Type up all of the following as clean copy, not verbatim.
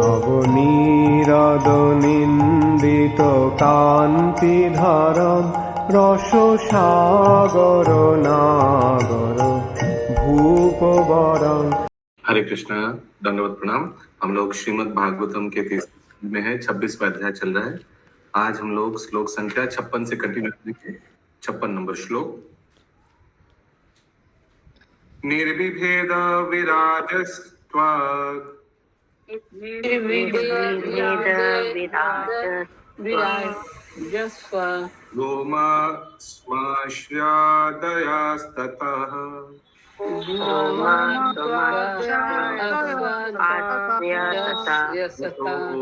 নবনীরদনিন্দিত কান্তিধারম রসসাগর নাগর भूपवरं। हरे कृष्णा, दंडवत प्रणाम। हम लोग श्रीमद् भागवतम के तीसरे में है, 26वां अध्याय चल रहा है। आज हम लोग श्लोक संख्या 56 से कंटिन्यू करेंगे। 56 नंबर श्लोक। निर्विभेद विराजस्त्वात् लोमा स्माश्रयादयास्ततः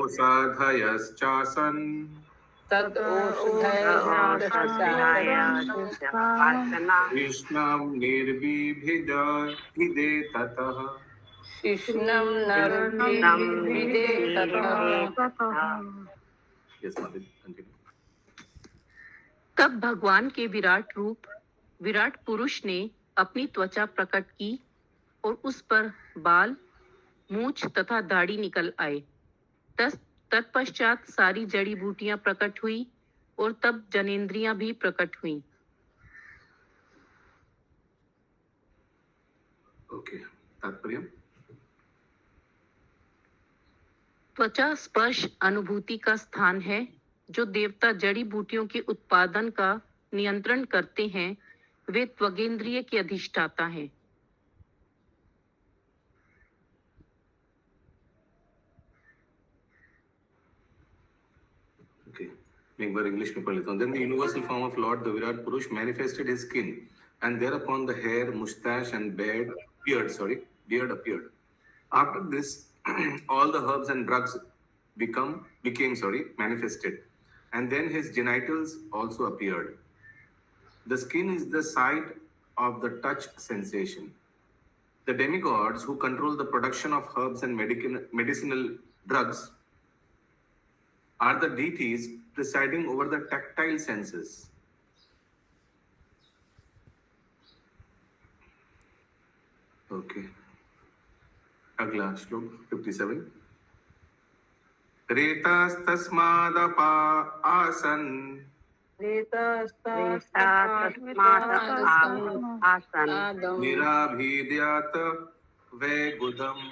ओषधयश्चासन् कृष्णं निर्विभिदे ततः। तब भगवान के विराट रूप विराट पुरुष ने अपनी त्वचा प्रकट की और उस पर बाल, मूछ तथा दाढ़ी निकल आए। तत्पश्चात सारी जड़ी बूटियां प्रकट हुई और तब जनेंद्रियां भी प्रकट हुईं। ओके, तात्पर्य। त्वचा स्पर्श अनुभूति का स्थान है। जो देवता जड़ी बूटियों के उत्पादन का नियंत्रण करते हैं, वे त्वगेंद्रिय के अधिष्ठाता हैं। Okay. एक बार इंग्लिश में पढ़ लेता हूँ. Then the universal form of Lord, the Virat Purush, manifested his skin, and thereupon the hair, mustache, and beard appeared. After this, all the herbs and drugs became manifested, and then his genitals also appeared. The skin is the site of the touch sensation. The demigods who control the production of herbs and medicinal drugs are the deities presiding over the tactile senses. Okay. अगला श्लोक 57. रेतास्तस्मादपा आसन् निराभिद्यात वैगुदम्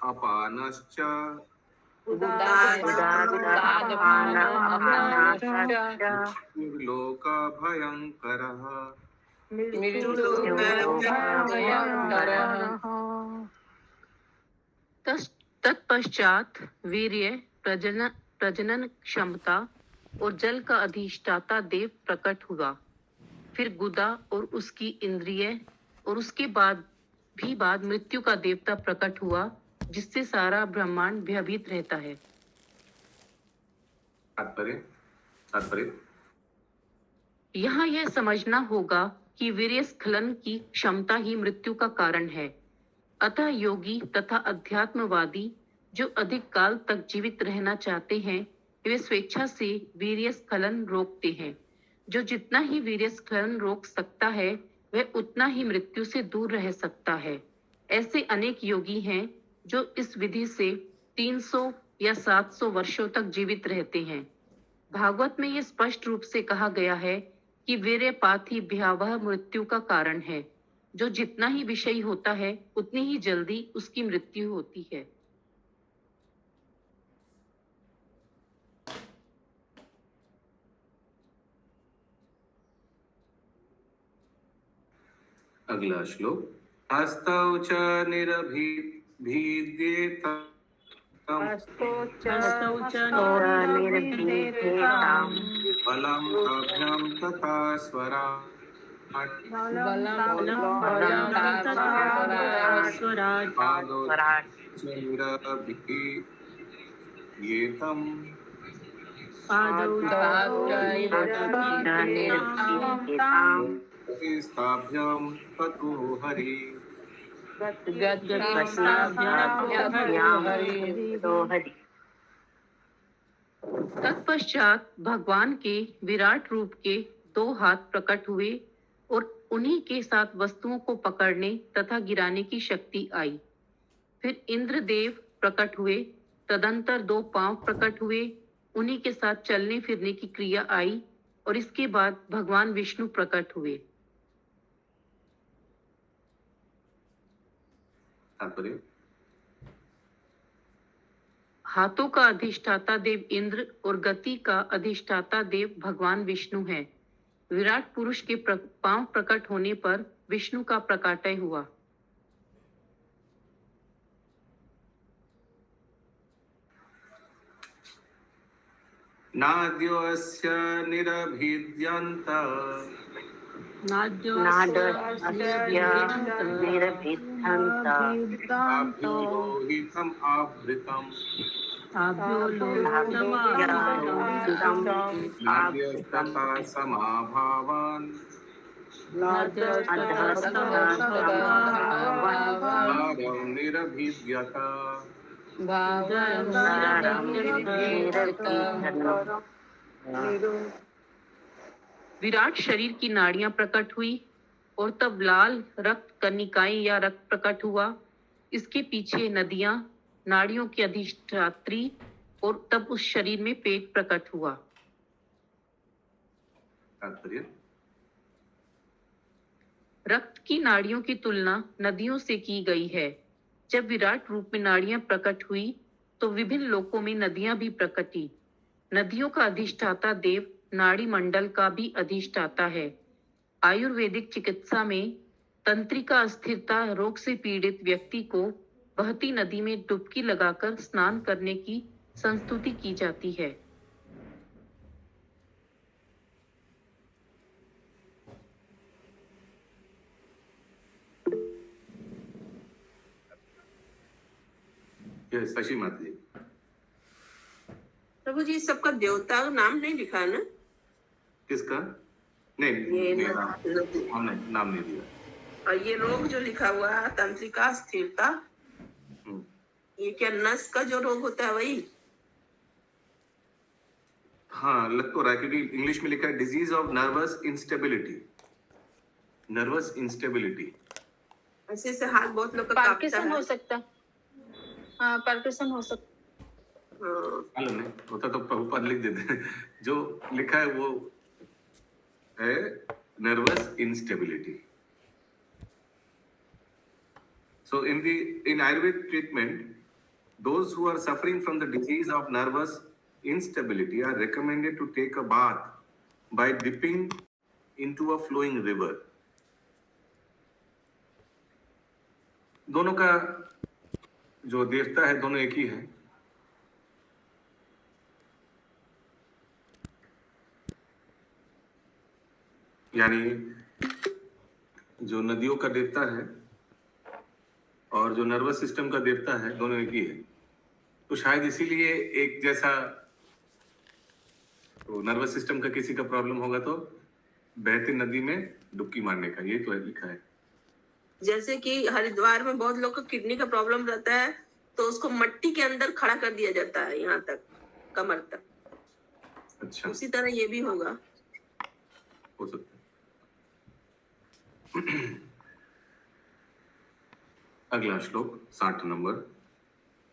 अपानश्च लोक भयंकरः। तत्पश्चात वीर्य, प्रजनन क्षमता और जल का अधिष्ठाता देव प्रकट हुआ। फिर गुदा और उसकी इंद्रिय और उसके बाद मृत्यु का देवता प्रकट हुआ, जिससे सारा ब्रह्मांड भयभीत रहता है। तात्पर्य। यहाँ यह समझना होगा कि वीर्य स्खलन की क्षमता ही मृत्यु का कारण है। अतः योगी तथा अध्यात्मवादी जो अधिक काल तक जीवित रहना चाहते हैं, वे स्वेच्छा से वीर्य स्खलन रोकते हैं। जो जितना ही वीर्य स्खलन रोक सकता है, वह उतना ही मृत्यु से दूर रह सकता है। ऐसे अनेक योगी हैं जो इस विधि से 300 या 700 वर्षों तक जीवित रहते हैं। भागवत में यह स्पष्ट रूप से कहा गया है कि वीर्यपात ही भयावह मृत्यु का कारण है। जो जितना ही विषयी होता है, उतनी ही जल्दी उसकी मृत्यु होती है। अगला श्लोक। हस्तौ च निरभिद्येताम् बलं ताभ्यां तथा स्वराट् पादौ च निरभिद्येतम् स्थाभ्यां ततो हरि। तत्पश्चात भगवान के विराट रूप के 2 हाथ प्रकट हुए और उन्हीं के साथ वस्तुओं को पकड़ने तथा गिराने की शक्ति आई। फिर इंद्रदेव प्रकट हुए, तदंतर 2 पांव प्रकट हुए, उन्हीं के साथ चलने फिरने की क्रिया आई और इसके बाद भगवान विष्णु प्रकट हुए। तात्पर्य हाथों का अधिष्ठाता देव इंद्र और गति का अधिष्ठाता देव भगवान विष्णु है। विराट पुरुष के पांव प्रकट होने पर विष्णु का प्रकाटय हुआ। नाद्योऽस्य निरभिद्यन्त आभ्यो लोहितम् आवृतम् नाद्यस्तथा समाभावान् नारं निरभिद्यत। विराट शरीर की नाड़ियां प्रकट हुई और तब लाल रक्त कनिकाएं या रक्त प्रकट हुआ। इसके पीछे नदियां, नाड़ियों की अधिष्ठात्री और तब उस शरीर में पेट प्रकट हुआ। तात्पर्य रक्त की नाड़ियों की तुलना नदियों से की गई है। जब विराट रूप में नाड़ियां प्रकट हुई तो विभिन्न लोकों में नदियां भी प्रकटी। नदियों का अधिष्ठाता देव नाड़ी मंडल का भी अधिष्ठाता है। आयुर्वेदिक चिकित्सा में तंत्रिका अस्थिरता रोग से पीड़ित व्यक्ति को बहती नदी में डुबकी लगाकर स्नान करने की संस्तुति की जाती है। ये शशि माता जी। प्रभु जी, सबका देवता का नाम नहीं लिखा है ना? किसका? नहीं, ये मेरा हमने नाम नहीं दिया। और ये रोग जो लिखा हुआ है तंत्रिका स्थिरता, ये क्या नस का जो रोग होता है वही? हाँ, लग तो रहा है क्योंकि इंग्लिश में लिखा है disease of nervous instability. Nervous instability ऐसे से हाथ बहुत लोग का कांपता पार्किंसन हो है। सकता। हाँ, पार्किंसन हो सकता। हाँ, मालूम नहीं होता तो प्रभुपाद लिख देते हैं। जो लिखा है वो है nervous instability. So in Ayurvedic treatment, those who are suffering from the disease of nervous instability are recommended to take a bath by dipping into a flowing river. दोनों का जो देवता है दोनों एक ही है। यानी जो नदियों का देवता है और जो नर्वस सिस्टम का देवता है दोनों एक ही है। तो शायद इसीलिए एक जैसा तो नर्वस सिस्टम का किसी का प्रॉब्लम होगा तो बहती नदी में डुबकी मारने का, ये तो है लिखा है। जैसे कि हरिद्वार में बहुत लोग को किडनी का प्रॉब्लम रहता है तो उसको मट्टी के अंदर खड़ा कर दिया जाता है, यहाँ तक, कमर तक। अच्छा, उसी तरह ये भी होगा। हो सकता है। अगला श्लोक 60 नंबर।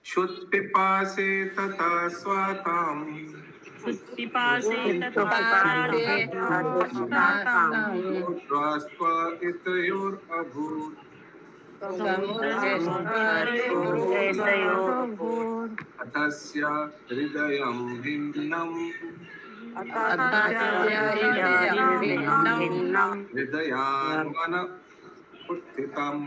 शुत्पिपासे तथा स्वाताम द्वास्त्वा इतयोर अभूत् अतस्य हृदयं भिन्नम् हृदयान्मन उत्थितम्।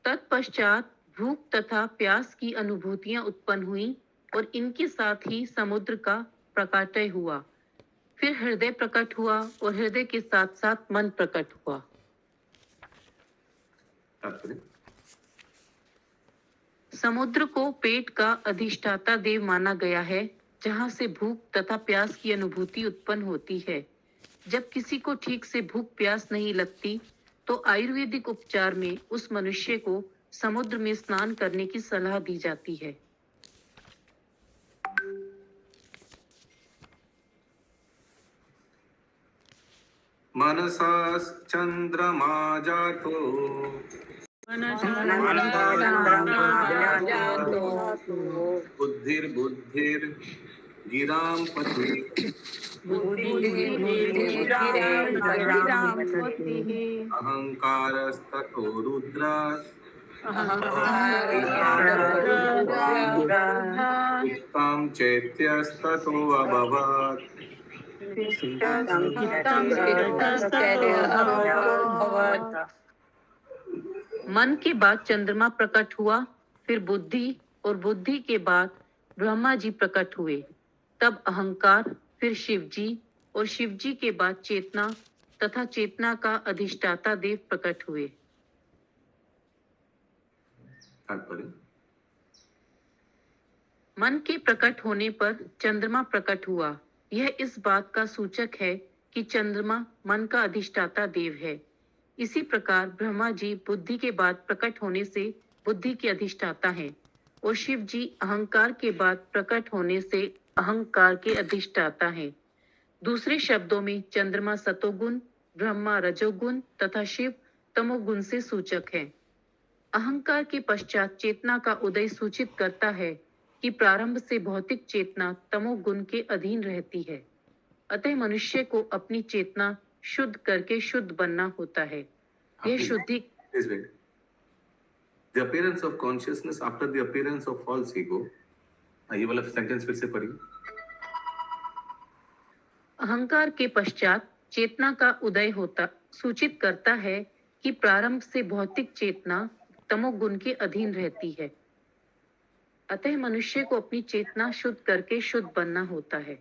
तत्पश्चात भूख तथा प्यास की अनुभूतियां उत्पन्न हुई और इनके साथ ही समुद्र का प्रकाटय हुआ। फिर हृदय प्रकट हुआ और हृदय के साथ साथ मन प्रकट हुआ। समुद्र को पेट का अधिष्ठाता देव माना गया है, जहां से भूख तथा प्यास की अनुभूति उत्पन्न होती है। जब किसी को ठीक से भूख प्यास नहीं लगती तो आयुर्वेदिक उपचार में उस मनुष्य को समुद्र में स्नान करने की सलाह दी जाती है। मनसा चंद्रमा जातो बुद्धिर्बुद्धिर गिरां पति अहंकारस्ततो रुद्रास उत्तां चैत्यस्ततो अभवत्। मन के बाद चंद्रमा प्रकट हुआ, फिर बुद्धि, और बुद्धि के बाद ब्रह्मा जी प्रकट हुए। तब अहंकार, फिर शिव जी, और शिव जी के बाद चेतना तथा चेतना का अधिष्ठाता देव प्रकट हुए। तात्पर्य मन के प्रकट होने पर चंद्रमा प्रकट हुआ। यह इस बात का सूचक है कि चंद्रमा मन का अधिष्ठाता देव है। इसी प्रकार ब्रह्मा जी बुद्धि के बाद प्रकट होने से बुद्धि के अधिष्ठाता हैं, और शिव जी अहंकार के बाद प्रकट होने से अहंकार के अधिष्ठाता हैं। दूसरे शब्दों में चंद्रमा सतोगुण, ब्रह्मा रजोगुण तथा शिव तमोगुण से सूचक है। अहंकार के पश्चात चेतना का उदय सूचित करता है कि प्रारंभ से भौतिक चेतना तमोगुण के अधीन रहती है। अतः मनुष्य को अपनी चेतना शुद्ध करके शुद्ध बनना होता है। यह शुद्धि The appearance of consciousness after the appearance of false ego. ये वाला सेंटेंस फिर से पढ़िए। अहंकार के पश्चात चेतना का उदय होता सूचित करता है कि प्रारंभ से भौतिक चेतना तमोगुण के अधीन रहती है। अतः मनुष्य को अपनी चेतना शुद्ध करके शुद्ध बनना होता है।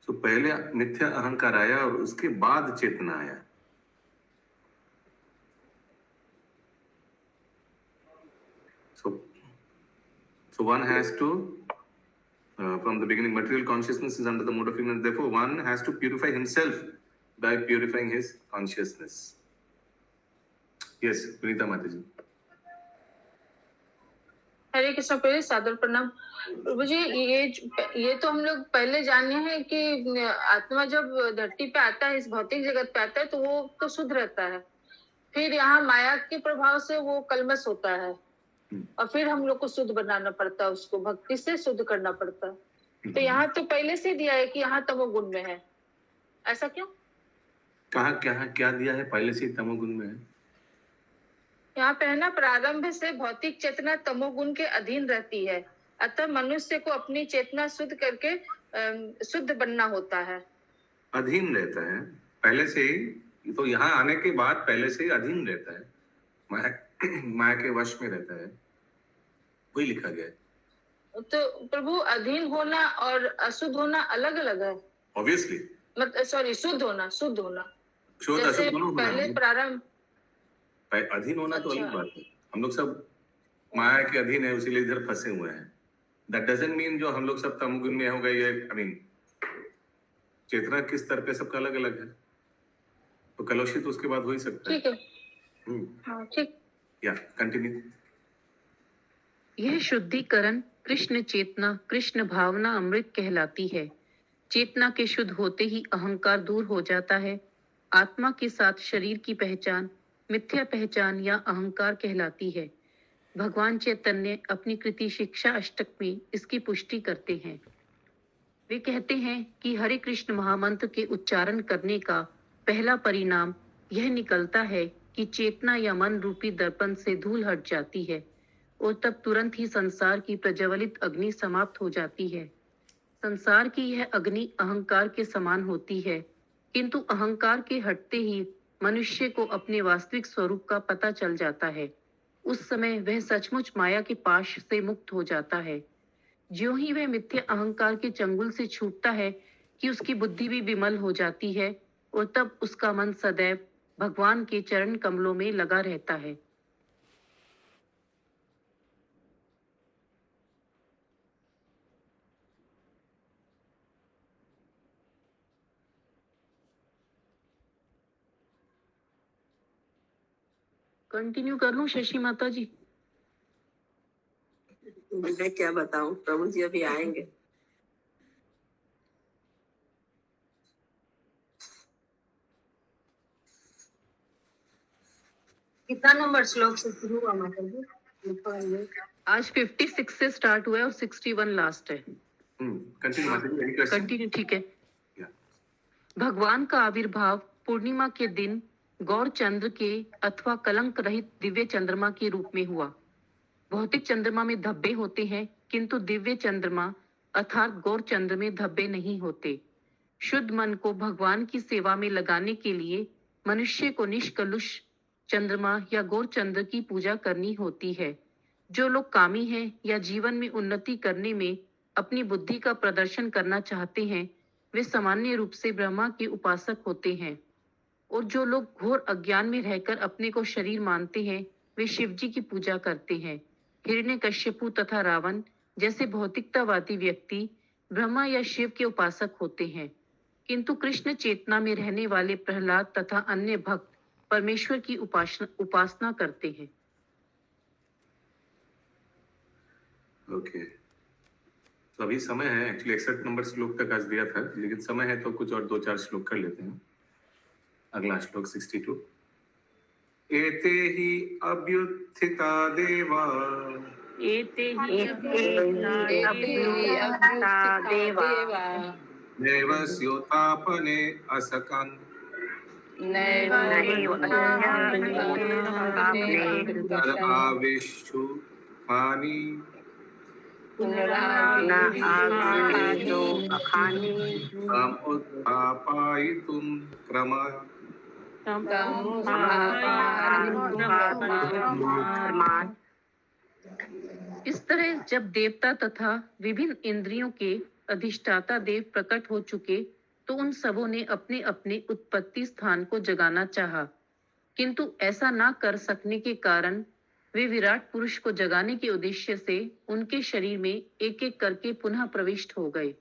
तो पहले मिथ्या अहंकार आया और उसके बाद चेतना आया। So one has to, from the beginning, material consciousness is under the mode of ignorance. Therefore, one has to purify himself by purifying his consciousness. Yes, Vinita Mataji. हरे कृष्ण, पहले सादर प्रणाम। मुझे ये तो हम लोग पहले जाने हैं कि आत्मा जब धरती पे आता है, इस भौतिक जगत पे आता है, तो वो तो शुद्ध रहता है। फिर यहाँ माया के प्रभाव से वो कलमश होता है, और फिर हम लोग को शुद्ध बनाना पड़ता है, उसको भक्ति से शुद्ध करना पड़ता है। तो यहाँ तो पहले से दिया है कि यहाँ तमोगुण में है, ऐसा क्यों? कहा क्या दिया है? पहले से तमोगुण में है। यहाँ पे है ना, प्रारंभ से भौतिक चेतना तमोगुण के अधीन रहती है, अतः मनुष्य को अपनी चेतना शुद्ध करके शुद्ध बनना होता है। अधीन रहता है पहले से ही, तो यहाँ आने के बाद पहले से ही अधीन रहता है, माया के वश में रहता है, वही लिखा गया है। तो प्रभु, अधीन होना और अशुद्ध होना अलग अलग है। ऑब्वियसली, मतलब सॉरी, शुद्ध होना शुद्ध जैसे अशुद्ध दोनों पहले प्रारंभ। अधीन होना तो अलग अच्छा। बात है। हम लोग सब माया के अधीन है, इसीलिए इधर फंसे हुए हैं। दैट डजंट मीन जो हम लोग सब तमोगुण में हो गए, ये आई मीन चेतना किस स्तर पे सबका अलग अलग है, तो कलुषित उसके बाद हो ही सकता है। ठीक है, हाँ ठीक। या कंटिन्यू। यह शुद्धिकरण कृष्ण चेतना, कृष्ण भावना अमृत कहलाती है। चेतना के शुद्ध होते ही अहंकार दूर हो जाता है। आत्मा के साथ शरीर की पहचान मिथ्या पहचान या अहंकार कहलाती है। भगवान चैतन्य अपनी कृति शिक्षा अष्टक में इसकी पुष्टि करते हैं। वे कहते हैं कि हरे कृष्ण महामंत्र के उच्चारण करने का पहला परिणाम यह निकलता है कि चेतना या मन रूपी दर्पण से धूल हट जाती है, और तब तुरंत ही संसार की प्रज्वलित अग्नि समाप्त हो जाती है। संसार की यह अग्नि अहंकार के समान होती है, किंतु अहंकार के हटते ही मनुष्य को अपने वास्तविक स्वरूप का पता चल जाता है। उस समय वह सचमुच माया के पाश से मुक्त हो जाता है। ज्यों ही वह मिथ्या अहंकार के चंगुल से छूटता है कि उसकी बुद्धि भी विमल हो जाती है, और तब उसका मन सदैव भगवान के चरण कमलों में लगा रहता है। कंटिन्यू कर लूं शशि माता जी? मैं क्या बताऊं, प्रभु जी अभी आएंगे। कितना नंबर श्लोक से शुरू हुआ माता जी? आज 56 से स्टार्ट हुआ है और 61 लास्ट है। कंटिन्यू माता जी, एनी क्वेश्चन? कंटिन्यू, ठीक है। या भगवान का आविर्भाव पूर्णिमा के दिन गौर चंद्र के अथवा कलंक रहित दिव्य चंद्रमा के रूप में हुआ। भौतिक चंद्रमा में धब्बे होते हैं, किंतु दिव्य चंद्रमा अर्थात गौर चंद्र में धब्बे नहीं होते। शुद्ध मन को भगवान की सेवा में लगाने के लिए मनुष्य को निष्कलुष चंद्रमा या गौर चंद्र की पूजा करनी होती है। जो लोग कामी हैं या जीवन में उन्नति करने में अपनी बुद्धि का प्रदर्शन करना चाहते हैं, वे सामान्य रूप से ब्रह्मा के उपासक होते हैं। और जो लोग घोर अज्ञान में रहकर अपने को शरीर मानते हैं, वे शिव जी की पूजा करते हैं। हिरण्यकश्यपु तथा रावण जैसे भौतिकतावादी व्यक्ति ब्रह्मा या शिव के उपासक होते हैं, किंतु कृष्ण चेतना में रहने वाले प्रहलाद तथा अन्य भक्त परमेश्वर की उपासना करते हैं। ओके, तो अभी समय है, एक्चुअली 61 नंबर श्लोक तक आज दिया था, लेकिन समय है तो कुछ और 2-4 श्लोक कर लेते हैं। अगला श्लोक 62। एते हि अभ्युत्थिता देवा एते हि अभ्युत्थिता देवा देवस्योतापने असकन् सर्वाविषु हानि समुत्थापयितुं क्रमः इस तरह जब देवता तथा विभिन्न इंद्रियों के अधिष्ठाता देव प्रकट हो चुके, तो उन सबों ने अपने अपने उत्पत्ति स्थान को जगाना चाहा, किंतु ऐसा ना कर सकने के कारण वे विराट पुरुष को जगाने के उद्देश्य से उनके शरीर में एक एक करके पुनः प्रविष्ट हो गए।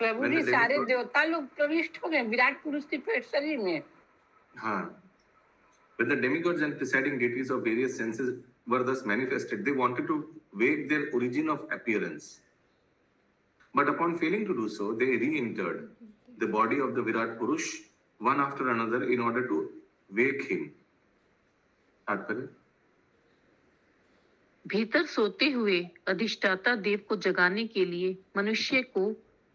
प्रभु जी, सारे देवता लोग प्रविष्ट हो गए विराट पुरुष के पेट शरीर में। हाँ, when the demigods and presiding deities of various senses were thus manifested, they wanted to wake their origin of appearance. But upon failing to do so, they re-entered the body of the Virat Purush one after another in order to wake him. तात्पर्य? भीतर सोते हुए अधिष्ठाता देव को जगाने के लिए मनुष्य को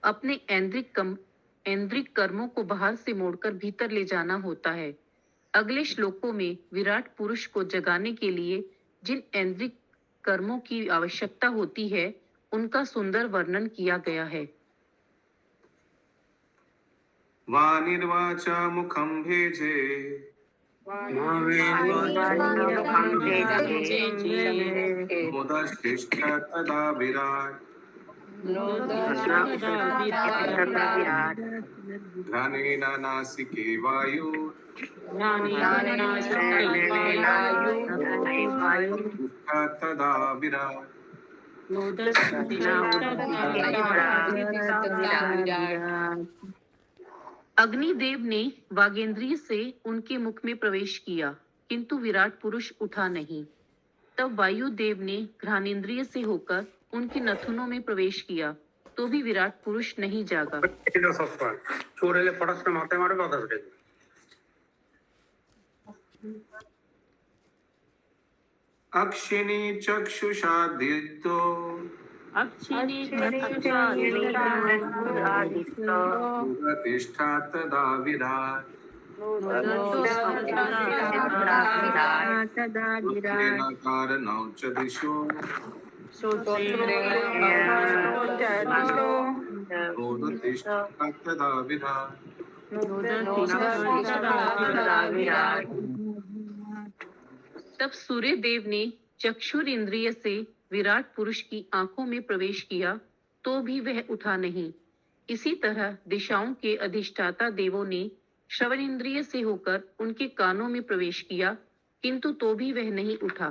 अपने ऐन्द्रिक कर्मों को बाहर से मोड़कर भीतर ले जाना होता है। अगले श्लोकों में विराट पुरुष को जगाने के लिए जिन ऐन्द्रिक कर्मों की आवश्यकता होती है, उनका सुंदर वर्णन किया गया है। वानिर्वाचा मुखं भेजे मुदश्चिष्ठ तदा विराट घ्राणेन नासिके वायु तदा विराट। अग्निदेव ने वागेंद्रिय से उनके मुख में प्रवेश किया, किंतु विराट पुरुष उठा नहीं। तब वायुदेव ने घ्राणेन्द्रिय से होकर उनके नथुनों में प्रवेश किया, तो भी विराट पुरुष नहीं जागा। अक्षिणी चक्षुषा दीप्तो प्रतिष्ठा तदा विराट कारणौ च दिशो प्रतिष्ठा तदा विराट। तब सूर्य देव ने चक्षुर इंद्रिय से विराट पुरुष की आंखों में प्रवेश किया, तो भी वह उठा नहीं। इसी तरह दिशाओं के अधिष्ठाता देवों ने श्रवण इंद्रिय से होकर उनके कानों में प्रवेश किया, किंतु तो भी वह नहीं उठा।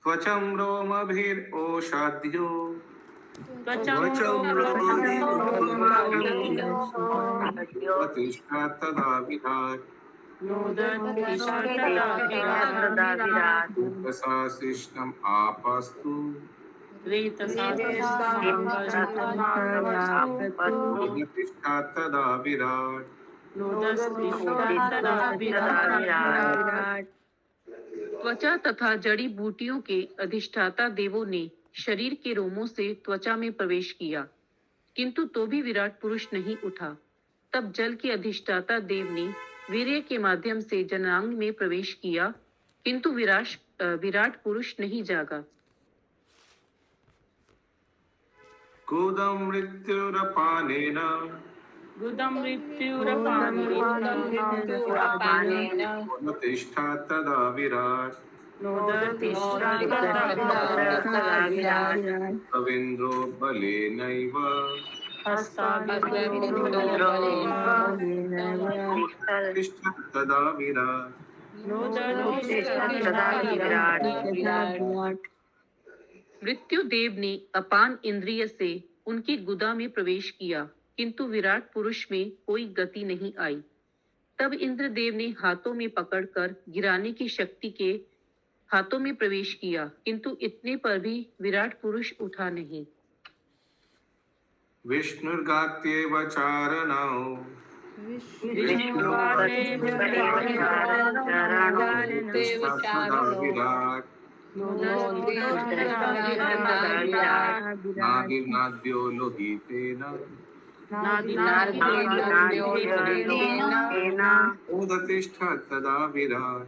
त्वचं रोमभिरोषाद्यो प्रतिष्ठा तदा विराट उपसाशिष्टम् आपस्तु प्रतिष्ठा तदा विराट त्वचा तथा जड़ी बूटियों के अधिष्ठाता देवों ने शरीर के रोमों से त्वचा में प्रवेश किया, किंतु तो भी विराट पुरुष नहीं उठा। तब जल के अधिष्ठाता देव ने वीर्य के माध्यम से जनांग में प्रवेश किया, किंतु विराट पुरुष नहीं जागा। कूदं मृत्युरपानेन प्रतिष्ठा तदा विराट रवीन्द्रो बलेनैव प्रतिष्ठा तदा विराट मृत्यु देव ने अपान इंद्रिय से उनकी गुदा में प्रवेश किया, किंतु विराट पुरुष में कोई गति नहीं आई। तब इंद्रदेव ने हाथों में पकड़कर गिराने की शक्ति के हाथों में प्रवेश किया, किंतु इतने पर भी विराट पुरुष उठा नहीं। विष्णुर्गात्येव चारणौ विराट नादिर्नाद्यो लोहितेन उदतिष्ठा तदा विराट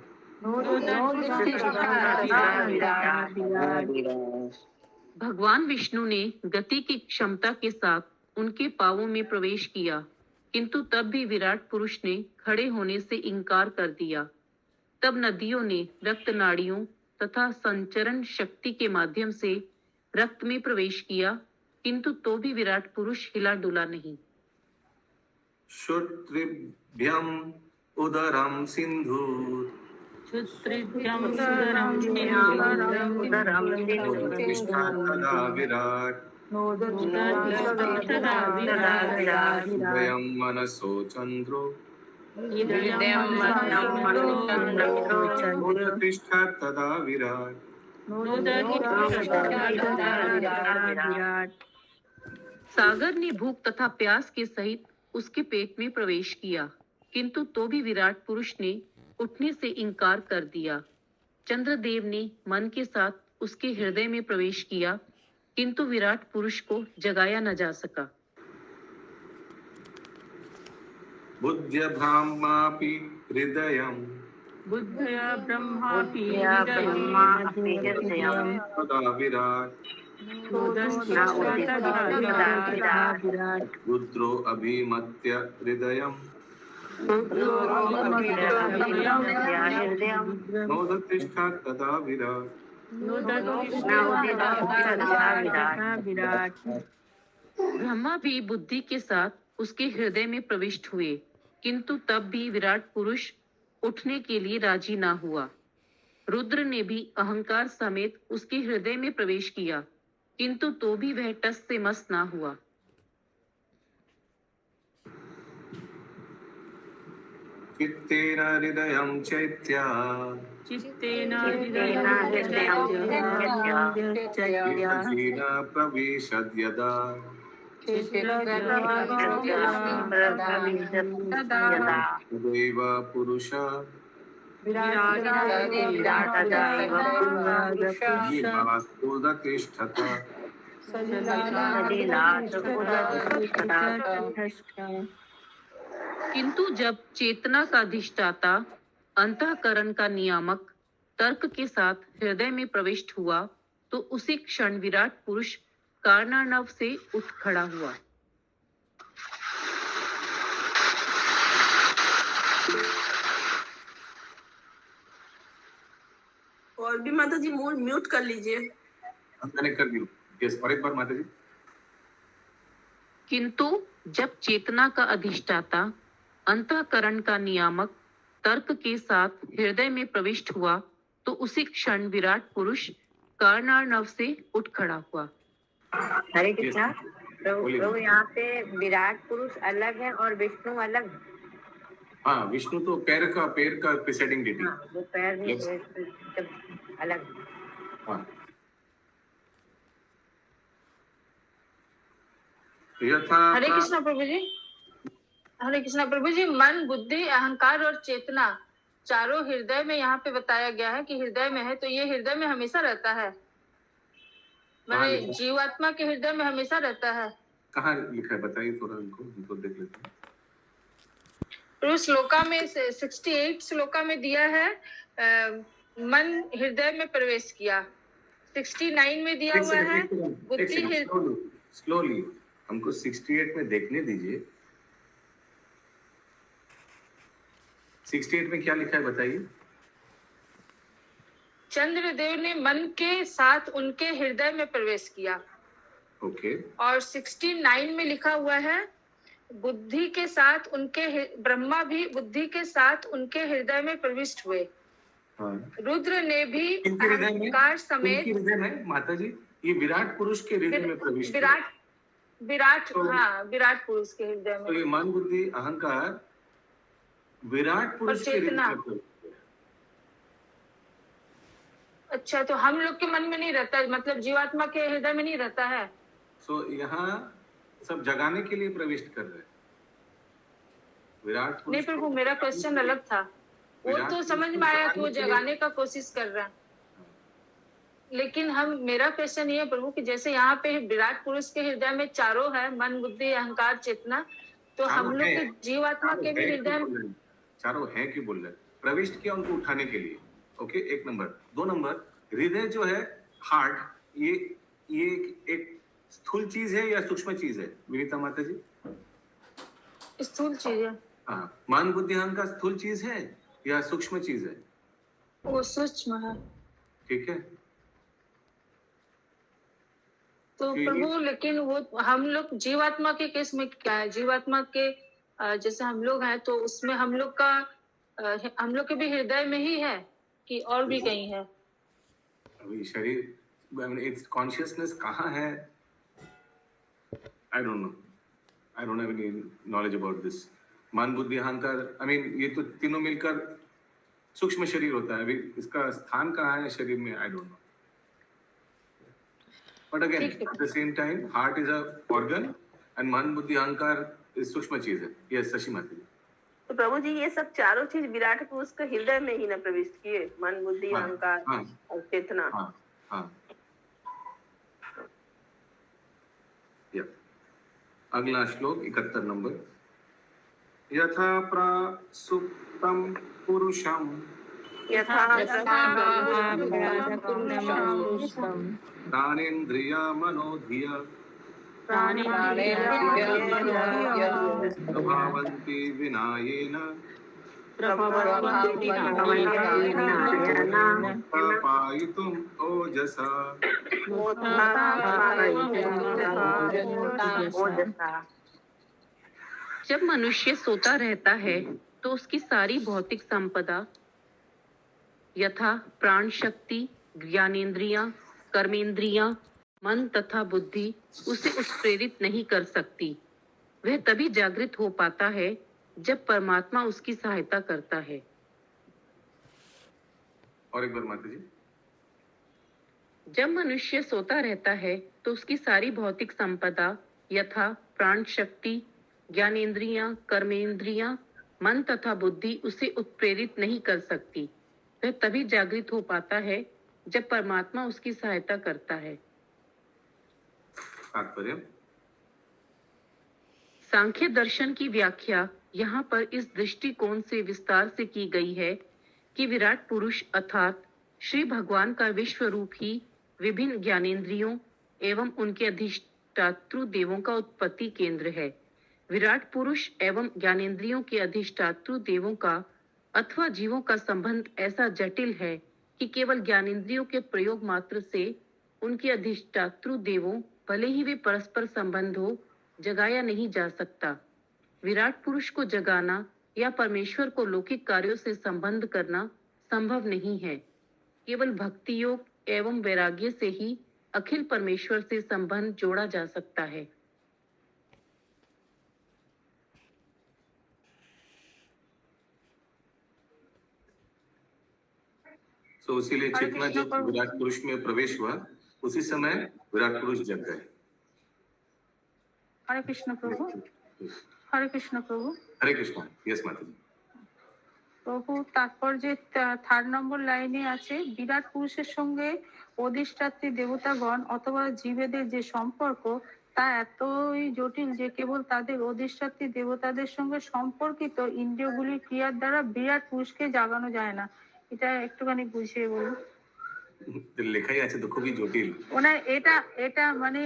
भगवान विष्णु ने गति की क्षमता के साथ उनके पांवों में प्रवेश किया, किंतु तब भी विराट पुरुष ने खड़े होने से इनकार कर दिया। तब नदियों ने रक्त नाड़ियों तथा संचरण शक्ति के माध्यम से रक्त में प्रवेश किया, किंतु तो भी विराट पुरुष हिला डुला नहीं। श्रोत्रिभ्यम उदरम सिंधु प्रतिष्ठा तदा विराट हृदयं मनसो चंद्रो प्रतिष्ठा तदा विराट सागर ने भूख तथा प्यास के सहित उसके पेट में प्रवेश किया, किंतु तो भी विराट पुरुष ने उठने से इनकार कर दिया। चंद्रदेव ने मन के साथ उसके हृदय में प्रवेश किया, किंतु विराट पुरुष को जगाया न जा सका। बुद्ध्या ब्रह्मापि हृदयं तदा विराट रुद्रो अभिमत्य हृदयं नोदतिष्ठा तदा विराट ब्रह्मा भी बुद्धि के साथ उसके हृदय में प्रविष्ट हुए, किंतु तब भी विराट पुरुष उठने के लिए राजी ना हुआ। रुद्र ने भी अहंकार समेत उसके हृदय में प्रवेश किया, किंतु तो भी वह टस से मस ना हुआ। चित्तेन हृदयं चैत्या येन प्रविशद्यदा तदैव पुरुष उदतिष्ठत किंतु जब चेतना का अधिष्ठाता अंतःकरण का नियामक तर्क के साथ हृदय में प्रविष्ट हुआ, तो उसी क्षण विराट पुरुष कारणार्णव से उठ खड़ा हुआ। और भी माता जी म्यूट कर लीजिए। मैंने कर दी। यस, और एक बार माता जी। किंतु जब चेतना का अधिष्ठाता अंतःकरण का नियामक तर्क के साथ हृदय में प्रविष्ट हुआ, तो उसी क्षण विराट पुरुष कारणार्णव से उठ खड़ा हुआ। हरे कृष्णा। प्रभु यहाँ पे विराट पुरुष अलग है और विष्णु अलग है। हाँ, विष्णु तो पैर का प्रिसाइडिंग डेटी। हाँ, वो पैर में Yes. अलग है। हाँ। यथा हरे कृष्णा प्रभु जी। हरे कृष्णा प्रभु जी, मन, बुद्धि, अहंकार और चेतना चारों हृदय में यहाँ पे बताया गया है कि हृदय में है, तो ये हृदय में हमेशा रहता है, कहाँ मैंने लिखा? जीवात्मा के हृदय में हमेशा रहता है। कहाँ लिखा है बताइए थोड़ा, हमको देख लेते हैं। तो श्लोका में 68 श्लोका में दिया है मन हृदय में प्रवेश किया। 69 में दिया हुआ है बुद्धि स्लोली हमको 68 में देखने दीजिए। 68 में क्या लिखा है बताइए। चंद्रदेव ने मन के साथ उनके हृदय में प्रवेश किया। ओके। और 69 में लिखा हुआ है बुद्धि के साथ ब्रह्मा भी बुद्धि के साथ उनके हृदय में प्रविष्ट हुए। हाँ। रुद्र ने भी किनके हृदय में? अहंकार समेत किनके हृदय में माता जी? ये विराट पुरुष के हृदय में प्रविष्ट हुए। विराट तो- हाँ, विराट पुरुष के हृदय तो में। ये मन, बुद्धि, अहंकार विराट पुरुष के हृदय चेतना। में प्रविष्ट हुए। अच्छा, तो हम लोग के मन में नहीं रहता, मतलब जीवात्मा के हृदय में नहीं रहता है। सो यहाँ सब जगाने के लिए प्रविष्ट कर रहे हैं विराट नहीं पुरुष प्रभु, को। मेरा क्वेश्चन अलग था। वो विराट तो पुरुष समझ को में आया कि वो के लिए- जगाने का कोशिश कर रहा है, लेकिन मेरा क्वेश्चन ये है प्रभु कि जैसे यहाँ पे विराट पुरुष के हृदय में चारों है, मन, बुद्धि, अहंकार, चेतना, तो हम चारों लोग है। के जीवात्मा के भी हृदय में चारों है क्यों बोल रहे हैं? प्रविष्ट किया उनको उठाने के लिए। ओके, एक नंबर। 2 नंबर, हृदय जो है, हार्ट, ये एक स्थूल चीज है या सूक्ष्म चीज है विनीता माता जी? स्थूल चीज है। हाँ, मन, बुद्धि, अहंकार स्थूल चीज है या सूक्ष्म चीज है? वो सूक्ष्म है। ठीक है। तो ठीक। प्रभु, लेकिन वो हम लोग जीवात्मा के केस में क्या है? जीवात्मा के जैसे हम लोग हैं, तो उसमें हम लोग के भी हृदय में ही है कि और भी कहीं है? अभी शरीर, इट्स कॉन्शियसनेस कहाँ है? I don't know, I don't have any knowledge about this. मन, बुद्धि, अहंकार, ये तो तीनों मिलकर सूक्ष्म शरीर होता है। अभी इसका स्थान कहाँ है शरीर में? I don't know. But again at the same time heart is a organ and मन, बुद्धि, अहंकार इज सूक्ष्म चीज है। यस शशि माता जी। तो प्रभु जी, ये सब चारों चीज विराट पुरुष के हृदय में ही ना प्रविष्ट किए, मन, बुद्धि, हाँ, अहंकार हाँ, और चेतना। हाँ, हाँ। या अगला श्लोक 71 नंबर। यथा प्रसुप्तम पुरुषम प्राणेन्द्रिया मनोधिया प्रभावन्ति विनायेन पायितुम् ओजसा। जब मनुष्य सोता रहता है तो उसकी सारी भौतिक संपदा यथा प्राण शक्ति, ज्ञानेंद्रियां, कर्मेंद्रियां, मन तथा बुद्धि उसे उत्प्रेरित नहीं कर सकती। वह तभी जागृत हो पाता है जब परमात्मा उसकी सहायता करता है। और एक बार माता जी। जब मनुष्य सोता रहता है तो उसकी सारी भौतिक संपदा यथा प्राण शक्ति, ज्ञानेंद्रियां, कर्मेंद्रियां, मन तथा बुद्धि उसे उत्प्रेरित नहीं कर सकती। वह तभी जागृत हो पाता है जब परमात्मा उसकी सहायता करता है। तात्पर्य? सांख्य दर्शन की व्याख्या यहाँ पर इस दृष्टिकोण से विस्तार से की गई है कि विराट पुरुष अर्थात श्री भगवान का विश्व रूप ही विभिन्न ज्ञानेंद्रियों एवं उनके अधिष्ठातृ देवों का उत्पत्ति केंद्र है। विराट पुरुष एवं ज्ञानेंद्रियों के अधिष्ठातृ देवों का अथवा जीवों का संबंध ऐसा जटिल है कि केवल ज्ञानेंद्रियों के प्रयोग मात्र से उनके अधिष्ठातृ देवों, भले ही वे परस्पर संबंध हो, जगाया नहीं जा सकता। विराट पुरुष को जगाना या परमेश्वर को लौकिक कार्यों से संबंध करना संभव नहीं है। केवल भक्ति योग एवं वैराग्य से ही अखिल परमेश्वर से संबंध जोड़ा जा सकता है। तो इसीलिए चेतना जब विराट पुरुष में प्रवेश हुआ, उसी समय विराट पुरुष जग गए। হরে কৃষ্ণ প্রভু। হরে কৃষ্ণ প্রভু। हरे कृष्णा। यस माता जी। প্রভু তারপর যে 3 নম্বর লাইনে আছে, বিরাট পুরুষের সঙ্গে অধিষ্ঠাত্রী দেবতাগণ অথবা জীবেদের যে সম্পর্ক তা এতই জটিল যে কেবল তাদের অধিষ্ঠাত্রী দেবতাদের সঙ্গে সম্পর্কিত ইন্দ্রিয়গুলির ক্রিয়ার দ্বারা বিরাট পুরুষকে জাগানো যায় না। এটা একটুখানি বুঝিয়ে বলুন। লেখাই আছে তো খুবই জটিল। ওনার এটা এটা মানে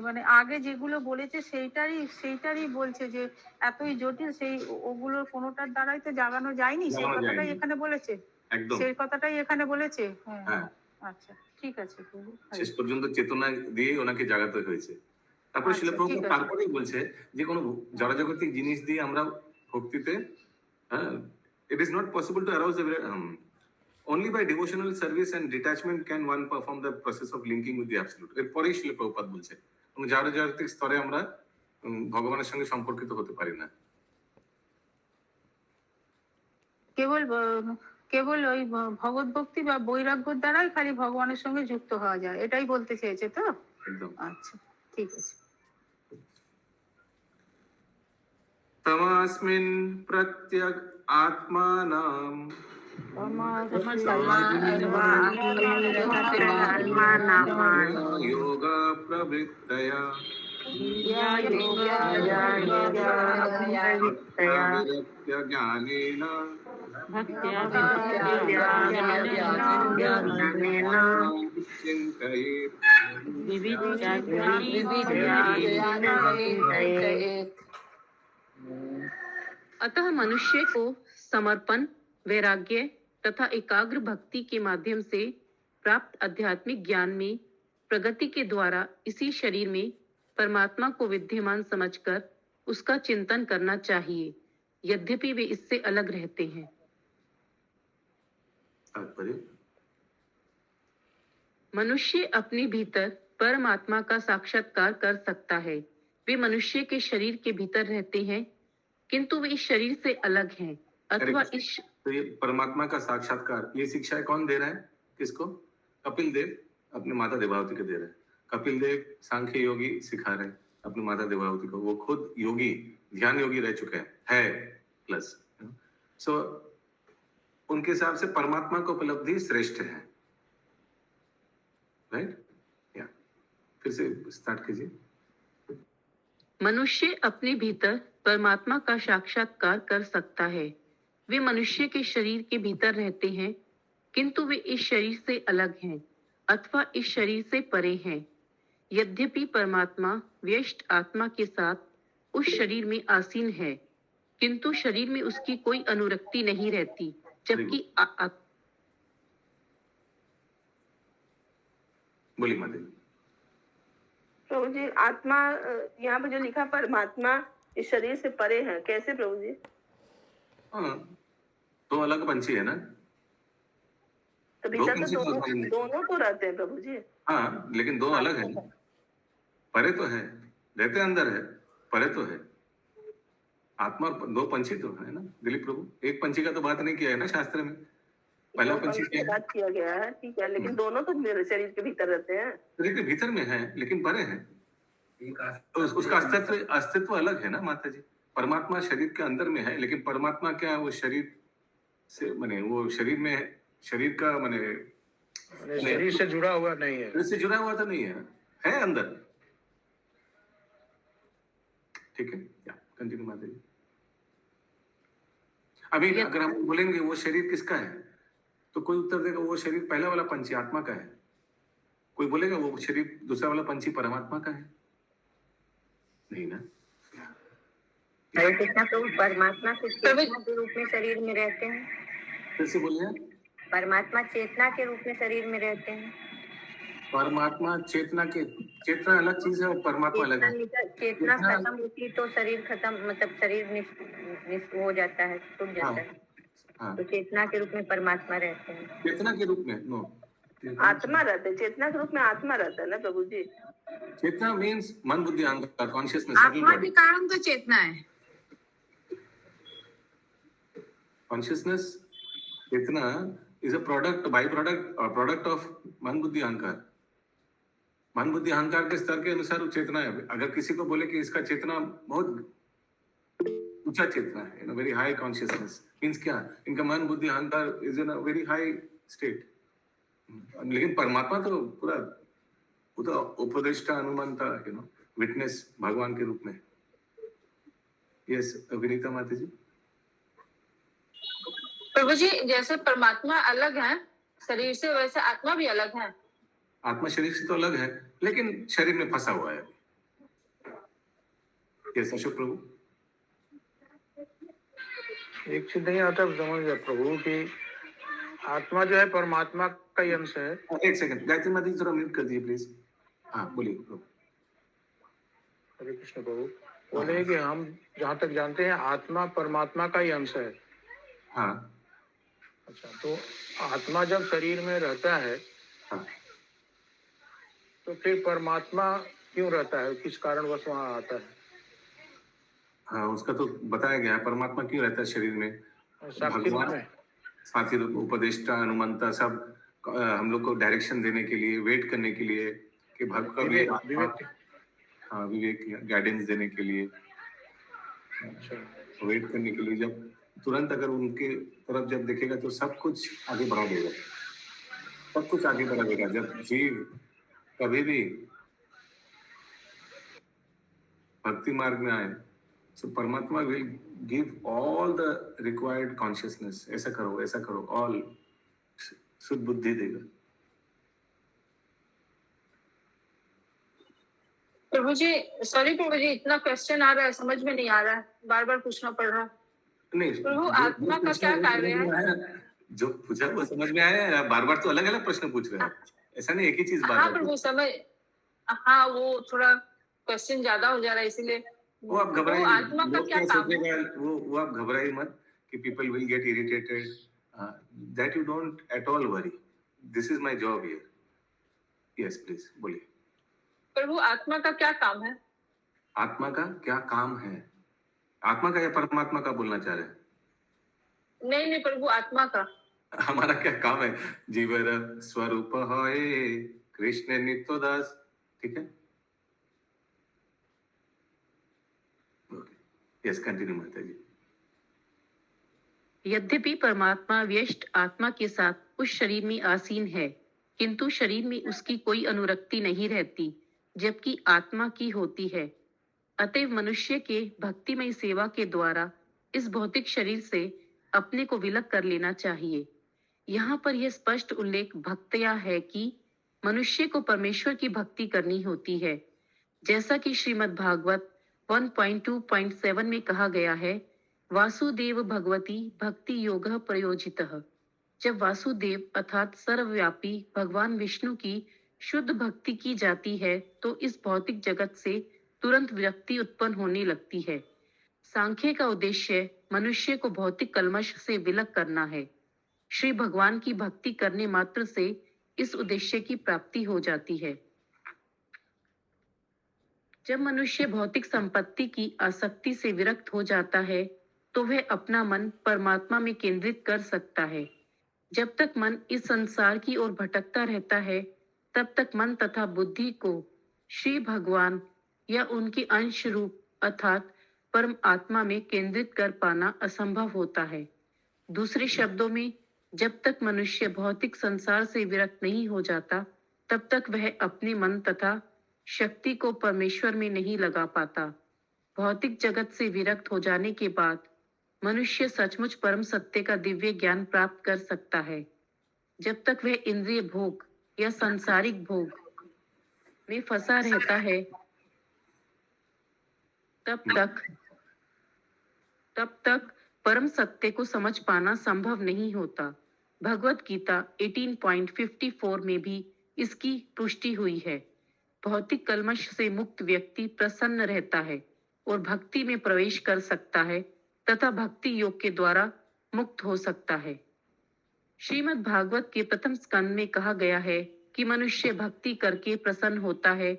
মানে আগে যেগুলো বলেছে সেইটারই বলছে যে এতই জটিল, সেই ওগুলোর কোনোটার দ্বারাই তো জাগানো যায়নি, সেই জাগানো কথাটাই যায়নি। এখানে বলেছে। একদম। সেই কথাটাই এখানে বলেছে। হ্যাঁ, হ্যাঁ, আচ্ছা ঠিক আছে প্রভু। শেষ পর্যন্ত চেতনা দিয়ে ওনাকে জাগাতে হয়েছে। তারপরে আচ্ছা, শিলা ঠিক প্রভুপাদ আছে। তারপরেই বলছে যে কোনো জড়জাগতিক জিনিস দিয়ে আমরা ভক্তিতে, it is not possible to arouse the only by devotional service and detachment can one perform the process of linking with the absolute. এরপরেই শিলা প্রভুপাদ বলছে জড়জাগতিক স্তরে আমরা ভগবানের সঙ্গে সম্পর্কিত হতে পারি না। কেবল কেবল ওই ভগবত ভক্তি বা বৈরাগ্যের দ্বারাই খালি ভগবানের সঙ্গে যুক্ত হওয়া যায়, এটাই বলতে চেয়েছে তো? একদম। আচ্ছা ঠিক আছে। तमस्मिन् प्रत्यग आत्मानां योगा प्रवृत्तया ज्ञानेन चिन्तयेत्। अतः मनुष्य को समर्पण, वैराग्य तथा एकाग्र भक्ति के माध्यम से प्राप्त आध्यात्मिक ज्ञान में प्रगति के द्वारा इसी शरीर में परमात्मा को विद्यमान समझकर उसका चिंतन करना चाहिए, यद्यपि वे इससे अलग रहते हैं। मनुष्य अपने भीतर परमात्मा का साक्षात्कार कर सकता है। वे मनुष्य के शरीर के भीतर रहते हैं किंतु वे इस शरीर से अलग हैं, अथवा इस तो ये परमात्मा का साक्षात्कार, ये शिक्षा कौन दे रहा है किसको? कपिल देव अपने माता देवावती को दे रहे हैं। कपिल देव सांख्य योगी सिखा रहे हैं अपनी माता देवावती को। वो खुद योगी, ध्यान योगी रह चुके हैं प्लस। सो उनके हिसाब से परमात्मा को उपलब्धि श्रेष्ठ है, राइट? या फिर से स्टार्ट कीजिए। मनुष्य अपने भीतर परमात्मा का साक्षात्कार कर सकता है। वे मनुष्य के शरीर के भीतर रहते हैं किंतु वे इस शरीर से अलग हैं, अथवा इस शरीर से परे हैं। यद्यपि परमात्मा व्यष्ट आत्मा के साथ उस शरीर में आसीन है किंतु शरीर में उसकी कोई अनुरक्ति नहीं रहती, जबकि बोली माता जी। प्रभु जी, आत्मा यहाँ पे जो लिखा परमात्मा इस शरीर से परे है, कैसे प्रभु जी? हाँ, दो अलग पंछी है ना, तो भीतर तो दोनों तो रहते हैं प्रभु जी। हाँ, लेकिन दो अलग है ना। परे तो है, रहते अंदर है, परे तो है। आत्मा दो पंछी तो है ना दिलीप प्रभु। एक पंछी का तो बात नहीं किया है ना शास्त्र में। पहला पंछी की बात किया गया है, ठीक है, लेकिन दोनों तो मेरे शरीर के भीतर रहते हैं। शरीर के भीतर में है लेकिन परे है। तो उसका अस्तित्व अलग है ना माता जी। परमात्मा शरीर के अंदर में है, लेकिन परमात्मा क्या वो शरीर से माने वो शरीर में शरीर का माने शरीर से जुड़ा हुआ नहीं है। शरीर से जुड़ा हुआ तो नहीं है अंदर। ठीक है, क्या कंटिन्यू माता जी। अभी अगर हम बोलेंगे वो शरीर किसका है तो कोई उत्तर देगा वो शरीर पहला वाला पंछी आत्मा का है। कोई बोलेगा वो शरीर दूसरा वाला पंछी परमात्मा का है, नहीं ना। हरे कृष्णा, तो परमात्मा से चेतना के रूप में शरीर में रहते हैं। कैसे बोलिए? परमात्मा चेतना के रूप में शरीर में रहते हैं। परमात्मा चेतना अलग चीज है और परमात्मा अलग है। चेतना खत्म होती तो शरीर खत्म, मतलब शरीर हो जाता है, टूट जाता है। हाँ। तो चेतना के रूप में परमात्मा रहते हैं। चेतना के रूप में नो, आत्मा रहते हैं। चेतना के रूप में आत्मा रहता है ना प्रभु जी। चेतना मीन्स मन बुद्धि अहंकार कॉन्शियसनेस। आत्मा के कारण तो चेतना है। कॉन्शियसनेस चेतना is a product, by product or product of मन बुद्धि अहंकार। मन बुद्धि अहंकार के स्तर के अनुसार वो चेतना है। अगर किसी को बोले कि इसका चेतना बहुत ऊंचा चेतना है, वेरी हाई कॉन्शियसनेस, मीन्स क्या, इनका मन बुद्धि अहंकार is in a very high state. लेकिन परमात्मा तो पूरा वो तो उपदेष्टा अनुमानता, विटनेस भगवान के रूप में। यस विनीता माता जी। प्रभु जी, जैसे परमात्मा अलग है शरीर से, वैसे आत्मा भी अलग है। आत्मा शरीर से तो अलग है, लेकिन शरीर में फंसा हुआ है। यस अशोक प्रभु। एक चीज नहीं आता समझ गया प्रभु कि आत्मा जो है परमात्मा का ही अंश है। एक सेकंड, गायत्री माता जी थोड़ा म्यूट कर दीजिए प्लीज। हाँ बोलिए प्रभु। हरे कृष्ण प्रभु। बोले कि हम जहाँ तक जानते हैं आत्मा परमात्मा का ही अंश है। हाँ अच्छा, तो आत्मा जब शरीर में रहता है हाँ, तो फिर परमात्मा क्यों रहता है, किस कारणवश वहाँ आता है? हाँ उसका तो बताया गया है, परमात्मा क्यों रहता है शरीर में। साक्षी रूप में। साथी रूप, उपदेष्टा अनुमंता, सब हम लोग को डायरेक्शन देने के लिए, वेट करने के लिए कि भक्त का भी विवेक। हाँ विवेक, गाइडेंस देने के लिए, अच्छा, वेट करने के लिए। जब तुरंत अगर उनके तरफ जब देखेगा तो सब कुछ आगे बढ़ा देगा, सब कुछ आगे बढ़ा देगा। जब जीव कभी भी भक्ति मार्ग में आए, so परमात्मा will give all the required consciousness, ऐसा करो, all शुद्ध बुद्धि देगा। प्रभु जी, सॉरी प्रभु जी, इतना क्वेश्चन आ रहा है, समझ में नहीं आ रहा है, बार बार पूछना पड़ रहा है। नहीं प्रभु, आत्मा का क्या कार्य है? जो पूछा वो समझ में आया। बार बार तो अलग अलग प्रश्न पूछ रहे हैं, ऐसा नहीं एक ही चीज बार हाँ बार। प्रभु समझ, हाँ वो थोड़ा क्वेश्चन ज्यादा हो जा रहा है इसीलिए। वो आप घबराइए, आत्मा का क्या काम है? वो आप घबराइए मत कि people will get irritated, that you don't at all worry, this is my job here. Yes please बोलिए। प्रभु, आत्मा का क्या काम है? आत्मा का क्या काम है? आत्मा का या परमात्मा का बोलना चाह रहे हैं? नहीं प्रभु, आत्मा का। हमारा क्या काम है? जीवर स्वरूप होए कृष्ण नित्य दास, ठीक है। यस कंटिन्यू माता जी। यद्यपि परमात्मा व्यष्ट आत्मा के साथ उस शरीर में आसीन है, किंतु शरीर में उसकी कोई अनुरक्ति नहीं रहती, जबकि आत्मा की होती है। अतएव मनुष्य के भक्तिमय सेवा के द्वारा इस भौतिक शरीर से अपने को विलग कर लेना चाहिए। यहाँ पर यह स्पष्ट उल्लेख भक्तया है कि मनुष्य को परमेश्वर की भक्ति करनी होती है, जैसा कि श्रीमद् भागवत 1.2.7 में कहा गया है, वासुदेव भगवती भक्ति योग प्रयोजितः। जब वासुदेव अर्थात सर्वव्यापी भगवान विष्णु की शुद्ध भक्ति की जाती है तो इस भौतिक जगत से तुरंत विरक्ति उत्पन्न होने लगती है। सांख्य का उद्देश्य मनुष्य को भौतिक कल्मश से विलग करना है। श्री भगवान की भक्ति करने मात्र से इस उद्देश्य की प्राप्ति हो जाती है। जब मनुष्य भौतिक संपत्ति की आसक्ति से विरक्त हो जाता है तो वह अपना मन परमात्मा में केंद्रित कर सकता है। जब तक मन इस संसार की ओर भटकता रहता है, तब तक मन तथा बुद्धि को श्री भगवान या उनके अंश रूप अर्थात परम आत्मा में केंद्रित कर पाना असंभव होता है। दूसरे शब्दों में, जब तक मनुष्य भौतिक संसार से विरक्त नहीं हो जाता, तब तक वह अपने मन तथा शक्ति को परमेश्वर में नहीं लगा पाता। भौतिक जगत से विरक्त हो जाने के बाद मनुष्य सचमुच परम सत्य का दिव्य ज्ञान प्राप्त कर सकता है। जब तक वह इंद्रिय भोग या सांसारिक भोग में फंसा रहता है, तब तक परम सत्य को समझ पाना संभव नहीं होता। भगवत गीता 18.54 में भी इसकी पुष्टि हुई है। भौतिक कल्मश से मुक्त व्यक्ति प्रसन्न रहता है और भक्ति में प्रवेश कर सकता है तथा भक्ति योग के द्वारा मुक्त हो सकता है। श्रीमद् भागवत के प्रथम स्कंद में कहा गया है कि मनुष्य भक्ति करके प्रसन्न होता है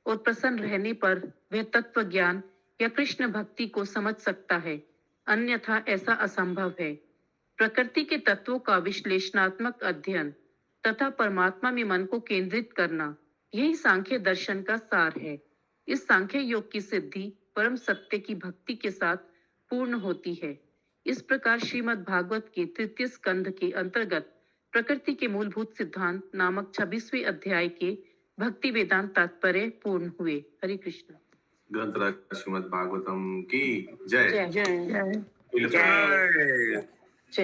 और प्रसन्न रहने पर वह तत्व ज्ञान या कृष्ण भक्ति को समझ सकता है, अन्यथा ऐसा असंभव है। प्रकृति के तत्वों का विश्लेषणात्मक अध्ययन तथा परमात्मा में मन को केंद्रित करना यही सांख्य दर्शन का सार है। इस सांख्य योग की सिद्धि परम सत्य की भक्ति के साथ पूर्ण होती है। इस प्रकार श्रीमद् भागवत के तृतीय स्कंध के अंतर्गत प्रकृति के मूलभूत सिद्धांत नामक 26वें अध्याय के भक्ति वेदांत तात्पर्य पूर्ण हुए। हरे कृष्ण। ग्रंथराज श्रीमद् भागवतम की जय। जय जय।